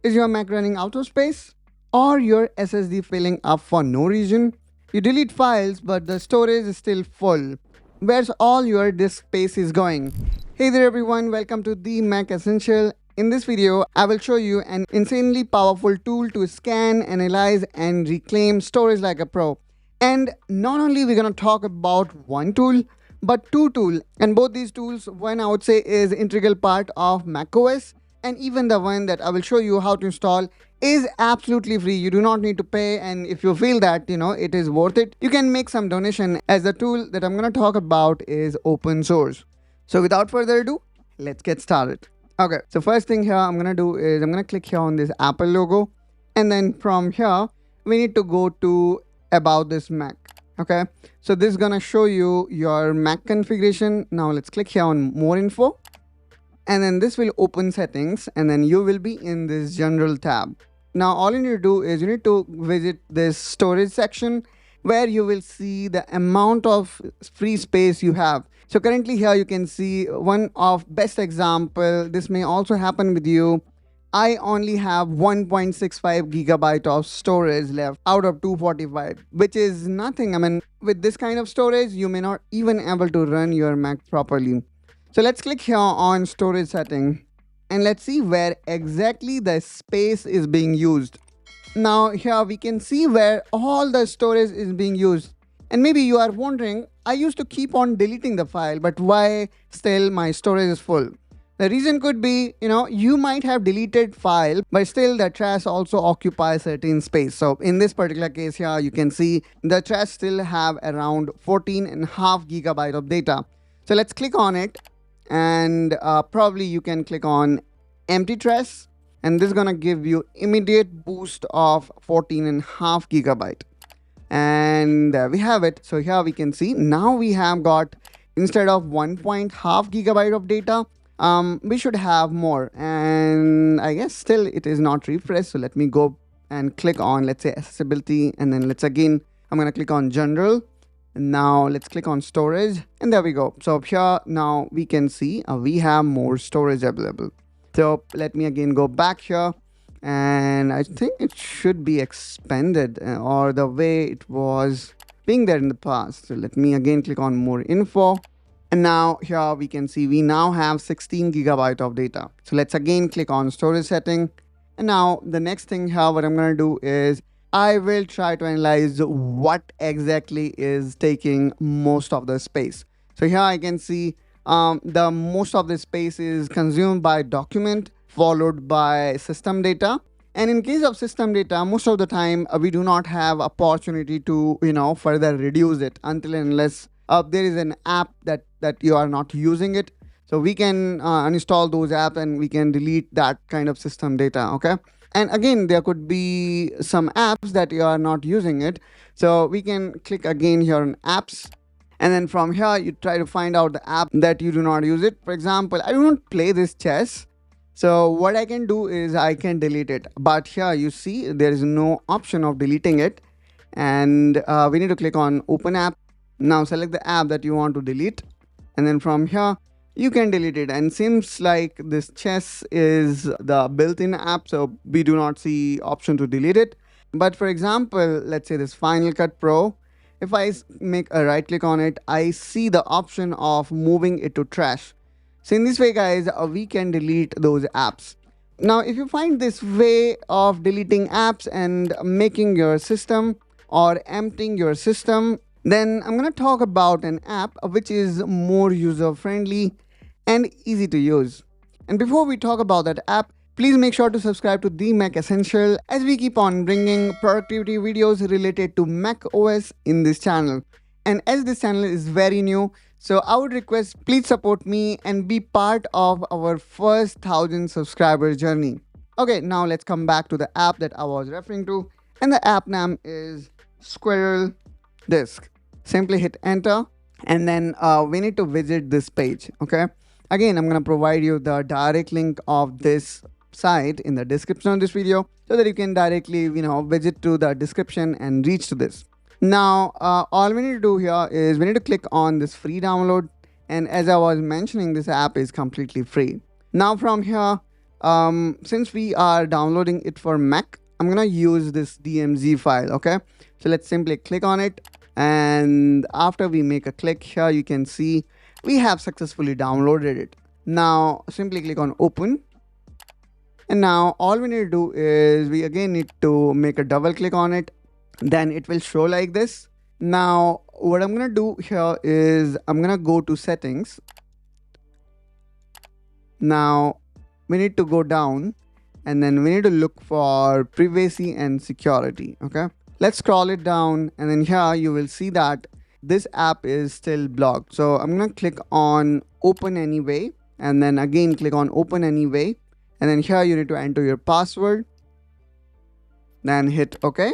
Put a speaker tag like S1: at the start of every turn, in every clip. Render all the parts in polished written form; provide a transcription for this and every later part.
S1: Is your Mac running out of space? Or your SSD filling up for no reason? You delete files, but the storage is still full. Where's all your disk space is going? Hey there everyone, welcome to the Mac Essential. In this video, I will show you an insanely powerful tool to scan, analyze, and reclaim storage like a pro. And not only we're gonna talk about one tool, but two tools. And both these tools, one I would say is integral part of macOS, and even the one that I will show you how to install is absolutely free. You do not need to pay, and if you feel that it is worth it, you can make some donation, as the tool that I'm going to talk about is open source. So without further ado, let's get started. Okay, so first thing here I'm going to do is I'm going to click here on this Apple logo, and then from here we need to go to about this Mac. Okay, so this is going to show you your Mac configuration. Now let's click here on more info, and then this will open settings, and then you will be in this general tab. Now all you need to do is you need to visit this storage section, where you will see the amount of free space you have. So currently here you can see one of best example. This may also happen with you. I only have 1.65 gigabyte of storage left out of 245, which is nothing. I mean, with this kind of storage, you may not even able to run your Mac properly. So let's click here on storage setting, and let's see where exactly the space is being used. Now here we can see where all the storage is being used. And maybe you are wondering, I used to keep on deleting the file, but why still my storage is full? The reason could be, you might have deleted file, but still the trash also occupies certain space. So in this particular case here, you can see the trash still have around 14.5 gigabyte of data. So let's click on it, and probably you can click on empty trash, and this is gonna give you immediate boost of 14.5 gigabyte. And there we have it. So here we can see now we have got, instead of 1.5 gigabyte of data, we should have more. And I guess still it is not refreshed. So let me go and click on, let's say, accessibility, and then I'm gonna click on general. And now let's click on storage, and there we go. So here now we can see we have more storage available. So let me again go back here, and I think it should be expanded or the way it was being there in the past. So let me again click on more info, and now here we can see we now have 16 gigabyte of data. So let's again click on storage setting, and now the next thing here what I'm going to do is I will try to analyze what exactly is taking most of the space. So here I can see the most of the space is consumed by document, followed by system data. And in case of system data, most of the time we do not have opportunity to further reduce it until and unless there is an app that you are not using it. So we can uninstall those apps, and we can delete that kind of system data. Okay. And again, there could be some apps that you are not using it. So we can click again here on apps. And then from here, you try to find out the app that you do not use it. For example, I don't play this chess. So what I can do is I can delete it. But here you see there is no option of deleting it. And we need to click on open app. Now select the app that you want to delete. And then from here, you can delete it. And seems like this chess is the built-in app, so we do not see option to delete it. But for example, let's say this Final Cut Pro, if I make a right click on it, I see the option of moving it to trash. So in this way, guys, we can delete those apps. Now if you find this way of deleting apps and making your system or emptying your system, then I'm going to talk about an app which is more user-friendly and easy to use. And before we talk about that app, please make sure to subscribe to the Mac Essential, as we keep on bringing productivity videos related to Mac OS in this channel. And as this channel is very new, so I would request please support me and be part of our first 1,000 subscriber journey. Okay, now let's come back to the app that I was referring to, and the app name is SquirrelDisk. Simply hit enter, and then we need to visit this page. Okay, again, I'm going to provide you the direct link of this site in the description of this video, so that you can directly visit to the description and reach to this. Now all we need to do here is we need to click on this free download, and as I was mentioning, this app is completely free. Now from here since we are downloading it for Mac, I'm gonna use this DMZ file. Okay, so let's simply click on it, and after we make a click here, you can see we have successfully downloaded it. Now simply click on open, and now all we need to do is we again need to make a double click on it, then it will show like this. Now what I'm gonna do here is I'm gonna go to settings. Now we need to go down, and then we need to look for privacy and security. Okay, let's scroll it down, and then here you will see that this app is still blocked. So I'm gonna click on open anyway, and then again click on open anyway, and then here you need to enter your password, then hit OK.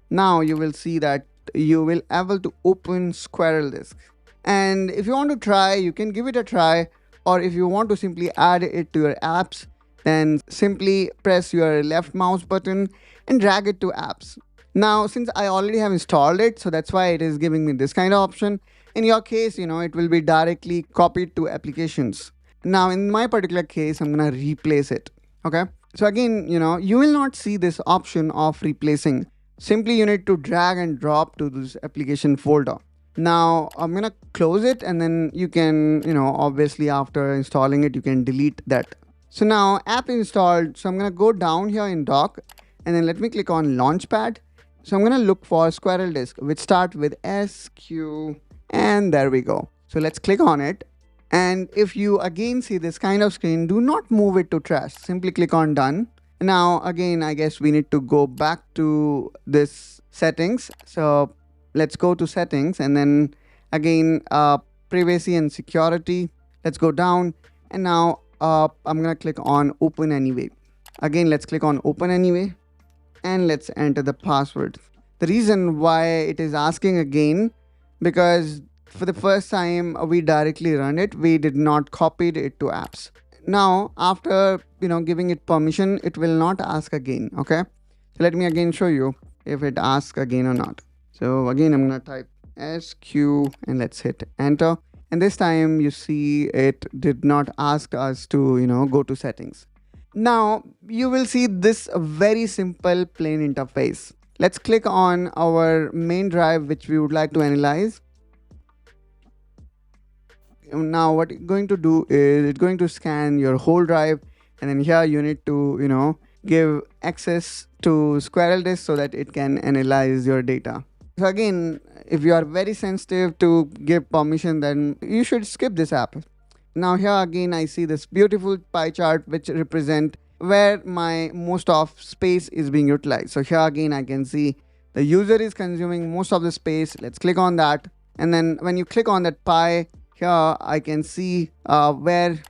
S1: Now you will see that you will able to open SquirrelDisk, and if you want to try, you can give it a try, or if you want to simply add it to your apps, then simply press your left mouse button and drag it to apps. Now since I already have installed it, so that's why it is giving me this kind of option. In your case, it will be directly copied to applications. Now in my particular case, I'm gonna replace it. Okay, so again, you will not see this option of replacing. Simply you need to drag and drop to this application folder. Now I'm gonna close it, and then you can, obviously after installing it, you can delete that. So now app installed, so I'm gonna go down here in dock, and then let me click on launchpad. So I'm gonna look for SquirrelDisk, which start with SQ, and there we go. So let's click on it, and if you again see this kind of screen, do not move it to trash, simply click on done. Now again, I guess we need to go back to this settings. So let's go to settings, and then again privacy and security, let's go down, and now I'm gonna click on open anyway. Again, let's click on open anyway, and let's enter the password. The reason why it is asking again, because for the first time we directly run it, we did not copy it to apps. Now after giving it permission, it will not ask again. Okay, so let me again show you if it asks again or not. So again, I'm gonna type SQ, and let's hit enter, and this time you see it did not ask us to go to settings. Now you will see this very simple plain interface. Let's click on our main drive which we would like to analyze. Now what it's going to do is it's going to scan your whole drive, and then here you need to give access to SquirrelDisk so that it can analyze your data. So again, if you are very sensitive to give permission, then you should skip this app. Now here again I see this beautiful pie chart which represent where my most of space is being utilized. So here again I can see the user is consuming most of the space. Let's click on that, and then when you click on that pie, here I can see where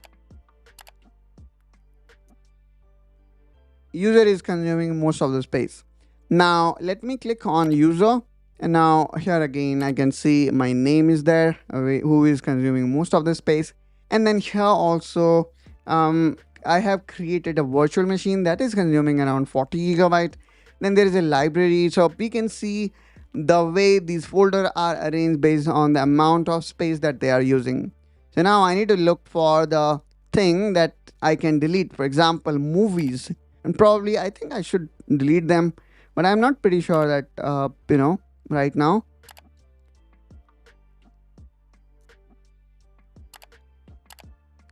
S1: user is consuming most of the space. Now let me click on user, and now here again I can see my name is there, who is consuming most of the space. And then here also I have created a virtual machine that is consuming around 40 gigabyte. Then there is a library, so we can see the way these folders are arranged based on the amount of space that they are using. So now I need to look for the thing that I can delete, for example movies, and probably I think I should delete them, but I'm not pretty sure that right now.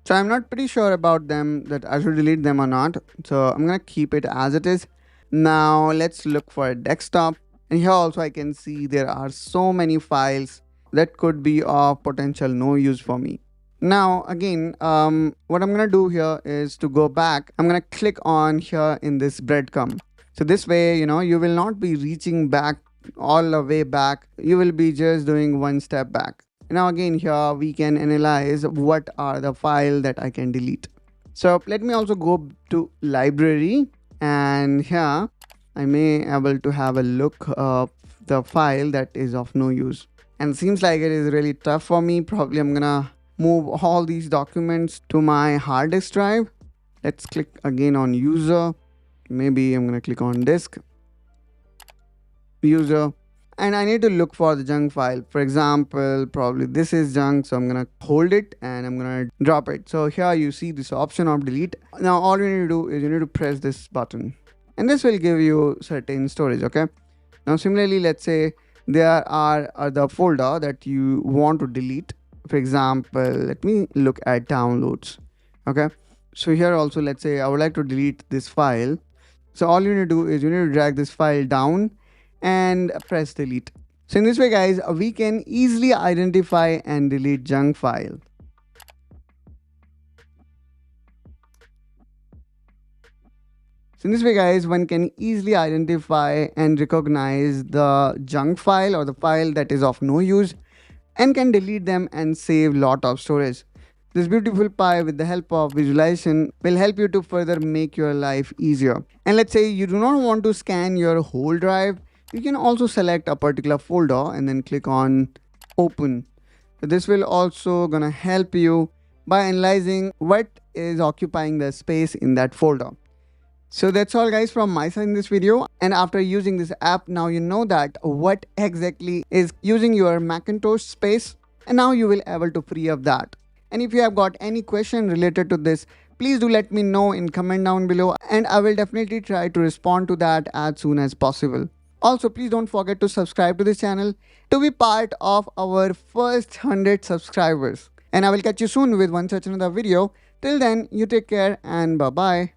S1: So I'm not pretty sure about them that I should delete them or not, so I'm gonna keep it as it is. Now let's look for a desktop, and here also I can see there are so many files that could be of potential no use for me. Now again, what I'm gonna do here is to go back. I'm gonna click on here in this breadcrumb. So this way, you will not be reaching back all the way back. You will be just doing one step back. Now again, here we can analyze what are the file that I can delete. So let me also go to library, and here I may able to have a look of the file that is of no use. And seems like it is really tough for me. Probably I'm gonna move all these documents to my hard disk drive. Let's click again on user. Maybe I'm gonna click on disk, user, and I need to look for the junk file. For example, probably this is junk, so I'm gonna hold it and I'm gonna drop it. So here you see this option of delete. Now all you need to do is you need to press this button, and this will give you certain storage. Okay. Now similarly, let's say there are the folder that you want to delete. For example, let me look at downloads. Okay. So here also, let's say I would like to delete this file. So all you need to do is you need to drag this file down and press delete. So in this way, guys, we can easily identify and delete junk file. So in this way, guys, one can easily identify and recognize the junk file or the file that is of no use and can delete them and save lot of storage. This beautiful pie with the help of visualization will help you to further make your life easier. And let's say you do not want to scan your whole drive, you can also select a particular folder and then click on open. So this will also gonna help you by analyzing what is occupying the space in that folder. So that's all, guys, from my side in this video. And after using this app, now you know that what exactly is using your Macintosh space, and now you will able to free up that. And if you have got any question related to this, please do let me know in comment down below, and I will definitely try to respond to that as soon as possible. Also, please don't forget to subscribe to this channel to be part of our first 100 subscribers. And I will catch you soon with one such another video. Till then, you take care and bye bye.